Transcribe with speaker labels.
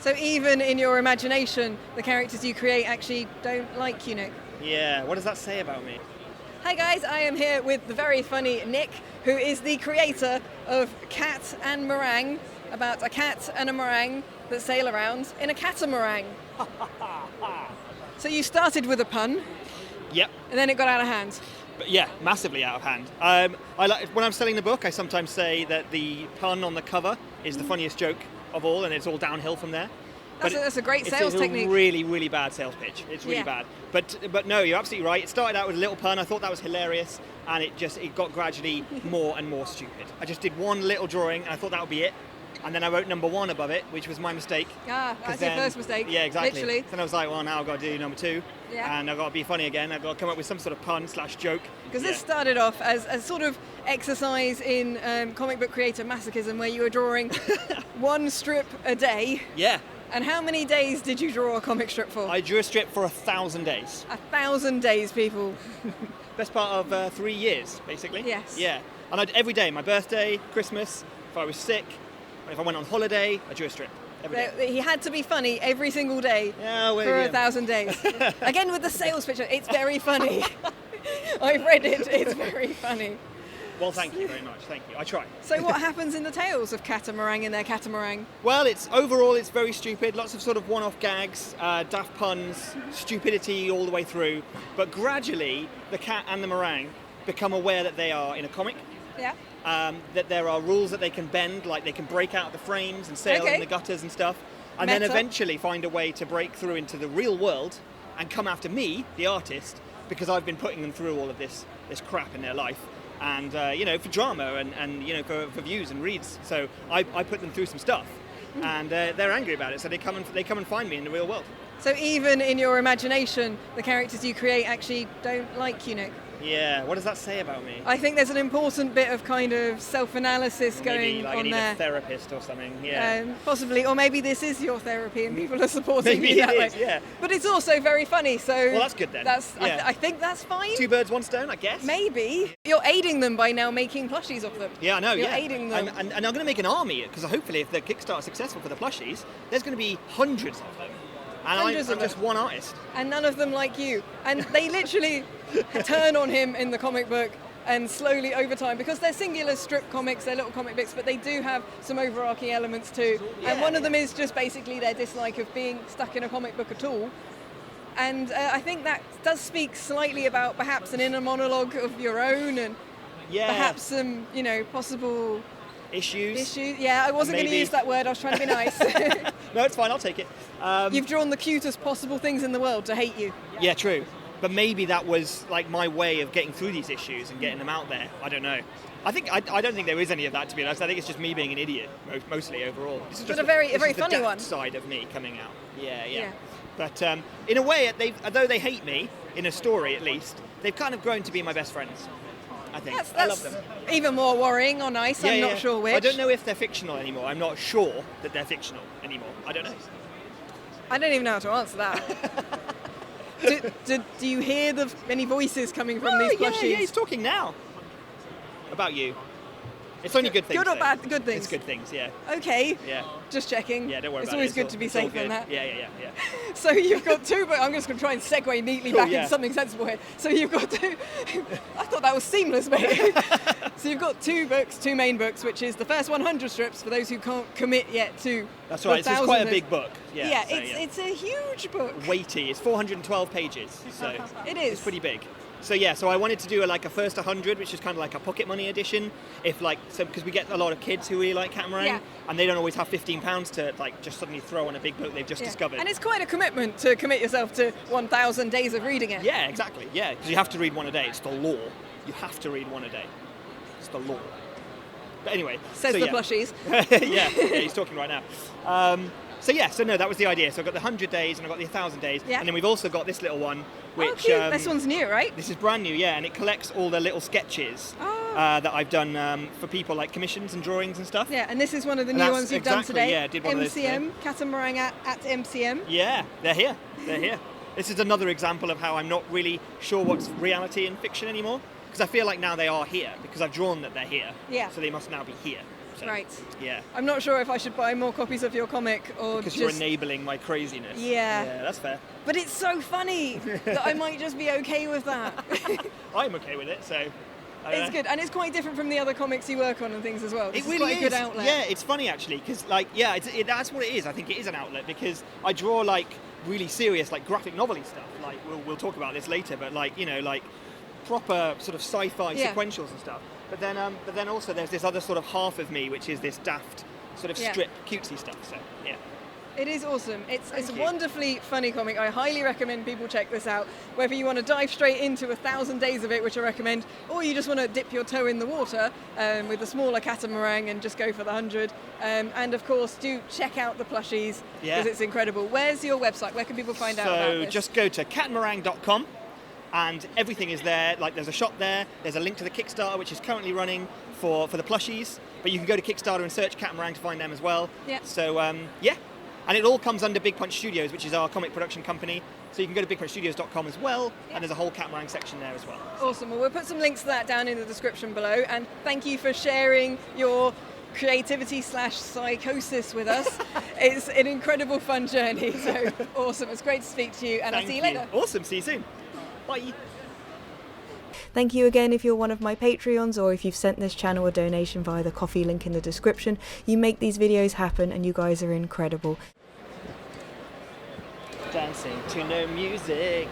Speaker 1: So even in your imagination, the characters you create actually don't like you, Nick?
Speaker 2: Yeah, what does that say about me?
Speaker 1: Hi guys, I am here with the very funny Nick, who is the creator of Cat and Meringue, about a cat and a meringue that sail around in a catamaran. So you started with a pun,
Speaker 2: Yep.
Speaker 1: and then it got out of hand.
Speaker 2: But yeah, massively out of hand. When I'm selling the book, I sometimes say that the pun on the cover is the funniest joke of all, and it's all downhill from there.
Speaker 1: That's a great sales technique.
Speaker 2: It's a really, really bad sales pitch. It's really bad. But no, you're absolutely right. It started out with a little pun. I thought that was hilarious, and it got gradually more and more stupid. I just did one little drawing, and I thought that would be it. And then I wrote number 1 above it, which was my mistake.
Speaker 1: That's your first mistake.
Speaker 2: Yeah, exactly.
Speaker 1: Literally.
Speaker 2: Then I was like, well, now I've got to do number 2.
Speaker 1: Yeah.
Speaker 2: And I've got to be funny again. I've got to come up with some sort of pun/joke.
Speaker 1: Because this started off as a sort of exercise in comic book creator masochism, where you were drawing one strip a day.
Speaker 2: Yeah.
Speaker 1: And how many days did you draw a comic strip for?
Speaker 2: I drew a strip for 1,000 days.
Speaker 1: 1,000 days, people.
Speaker 2: Best part of 3 years, basically.
Speaker 1: Yes.
Speaker 2: Yeah. And every day, my birthday, Christmas, if I was sick, if I went on holiday, I drew a strip. Every day.
Speaker 1: He had to be funny every single day for 1,000 days. Again, with the sales picture, it's very funny. I've read it, it's very funny.
Speaker 2: Well, thank you very much. Thank you. I try.
Speaker 1: So what happens in the tales of Catamaran in their catamaran?
Speaker 2: Well, overall it's very stupid. Lots of sort of one-off gags, daft puns, stupidity all the way through. But gradually, the cat and the meringue become aware that they are in a comic.
Speaker 1: Yeah.
Speaker 2: That there are rules that they can bend, like they can break out the frames and sail in the gutters and stuff. And then eventually find a way to break through into the real world and come after me, the artist, because I've been putting them through all of this crap in their life. And, for drama and for views and reads. So I put them through some stuff, and they're angry about it. So they come and find me in the real world.
Speaker 1: So even in your imagination, the characters you create actually don't like you, Nick?
Speaker 2: Yeah, what does that say about me?
Speaker 1: I think there's an important bit of kind of self-analysis going on
Speaker 2: I need
Speaker 1: there.
Speaker 2: a therapist or something, yeah.
Speaker 1: Possibly, or maybe this is your therapy and people are supporting you that way.
Speaker 2: Yeah.
Speaker 1: But it's also very funny, so...
Speaker 2: Well, that's good then.
Speaker 1: I think that's fine.
Speaker 2: 2 birds, 1 stone, I guess.
Speaker 1: Maybe. You're aiding them by now making plushies of them.
Speaker 2: Yeah, I know,
Speaker 1: You're aiding them.
Speaker 2: And I'm going to make an army, because hopefully if the Kickstarter is successful for the plushies, there's going to be hundreds of them. And I'm just one artist.
Speaker 1: And none of them like you. And they literally turn on him in the comic book, and slowly over time, because they're singular strip comics, they're little comic books, but they do have some overarching elements too. Yeah, and one of them is just basically their dislike of being stuck in a comic book at all. And I think that does speak slightly about perhaps an inner monologue of your own, and perhaps some, possible...
Speaker 2: Issues.
Speaker 1: Yeah, I wasn't going to use that word. I was trying to be nice.
Speaker 2: No, it's fine. I'll take it.
Speaker 1: You've drawn the cutest possible things in the world to hate you.
Speaker 2: Yeah, true. But maybe that was like my way of getting through these issues and getting them out there. I don't know. I don't think there is any of that, to be honest. I think it's just me being an idiot, mostly overall. This is
Speaker 1: but a very funny
Speaker 2: the
Speaker 1: one.
Speaker 2: Side of me coming out. Yeah. But in a way, although they hate me in a story, at least, they've kind of grown to be my best friends. I think. I love them.
Speaker 1: Even more worrying or nice, I'm not sure which.
Speaker 2: I don't know if they're fictional anymore. I'm not sure that they're fictional anymore. I don't know.
Speaker 1: I don't even know how to answer that. do you hear any voices coming from these plushies?
Speaker 2: Yeah, he's talking now. About you. It's only good things.
Speaker 1: Good or bad? Good things?
Speaker 2: It's good things, yeah.
Speaker 1: Okay.
Speaker 2: Yeah.
Speaker 1: Just checking.
Speaker 2: Yeah, don't worry
Speaker 1: it's
Speaker 2: about it.
Speaker 1: always good to be safe on that.
Speaker 2: Yeah.
Speaker 1: So you've got 2 books. I'm just going to try and segue neatly back into something sensible here. So you've got 2... I thought that was seamless, mate. So you've got 2 books, 2 main books, which is the first 100 strips for those who can't commit yet to...
Speaker 2: That's right. It's quite a big book.
Speaker 1: Yeah, it's a huge book.
Speaker 2: Weighty. It's 412 pages. So
Speaker 1: it is.
Speaker 2: It's pretty big. So I wanted to do a first 100, which is kind of like a pocket money edition, because we get a lot of kids who really like catamaran, and they don't always have £15 to just suddenly throw on a big book they've just discovered.
Speaker 1: And it's quite a commitment to commit yourself to 1,000 days of reading it.
Speaker 2: Yeah, exactly. Yeah, because you have to read 1 a day. It's the law. You have to read 1 a day. It's the law. But anyway,
Speaker 1: says the plushies.
Speaker 2: yeah, he's talking right now. So that was the idea. So I've got the 100 days and I've got the 1,000 days. Yeah. And then we've also got this little one, which...
Speaker 1: this one's new, right?
Speaker 2: This is brand new, yeah, and it collects all the little sketches that I've done for people, like commissions and drawings and stuff.
Speaker 1: Yeah, and this is one of the new ones you've done today.
Speaker 2: Yeah, I did one of those today.
Speaker 1: Catamaran at MCM.
Speaker 2: Yeah, they're here. This is another example of how I'm not really sure what's reality and fiction anymore, because I feel like now they are here, because I've drawn that they're here.
Speaker 1: Yeah.
Speaker 2: So they must now be here. So,
Speaker 1: Right.
Speaker 2: Yeah.
Speaker 1: I'm not sure if I should buy more copies of your comic or
Speaker 2: Because
Speaker 1: just...
Speaker 2: you're enabling my craziness.
Speaker 1: Yeah.
Speaker 2: Yeah, that's fair.
Speaker 1: But it's so funny that I might just be okay with that.
Speaker 2: I'm okay with it, so... I don't
Speaker 1: It's
Speaker 2: know.
Speaker 1: good, and it's quite different from the other comics you work on and things as well. This
Speaker 2: It really
Speaker 1: is quite a good outlet.
Speaker 2: Yeah, it's funny actually, because like, yeah, that's what it is. I think it is an outlet because I draw like really serious, like graphic novel-y stuff. Like we'll talk about this later, but like, you know, like proper sort of sci-fi sequentials and stuff. But then also there's this other sort of half of me, which is this daft sort of strip cutesy stuff. So yeah.
Speaker 1: It is awesome. It's a
Speaker 2: you.
Speaker 1: wonderfully funny comic. I highly recommend people check this out. Whether you want to dive straight into 1,000 days of it, which I recommend, or you just want to dip your toe in the water with the smaller catamaran and just go for the 100. And of course, do check out the plushies because it's incredible. Where's your website? Where can people find out about this?
Speaker 2: So just go to catamaran.com and everything is there. Like there's a shop there. There's a link to the Kickstarter, which is currently running for the plushies. But you can go to Kickstarter and search Catamaran to find them as well.
Speaker 1: Yeah.
Speaker 2: So yeah. And it all comes under Big Punch Studios, which is our comic production company. So you can go to bigpunchstudios.com as well, and there's a whole Catamaran section there as well.
Speaker 1: Awesome. Well, we'll put some links to that down in the description below. And thank you for sharing your creativity/psychosis with us. It's an incredible fun journey. So awesome. It's great to speak to you, and I'll see you later.
Speaker 2: Awesome. See you soon. Bye.
Speaker 3: Thank you again if you're one of my Patreons or if you've sent this channel a donation via the Ko-fi link in the description. You make these videos happen and you guys are incredible.
Speaker 2: Dancing to no music.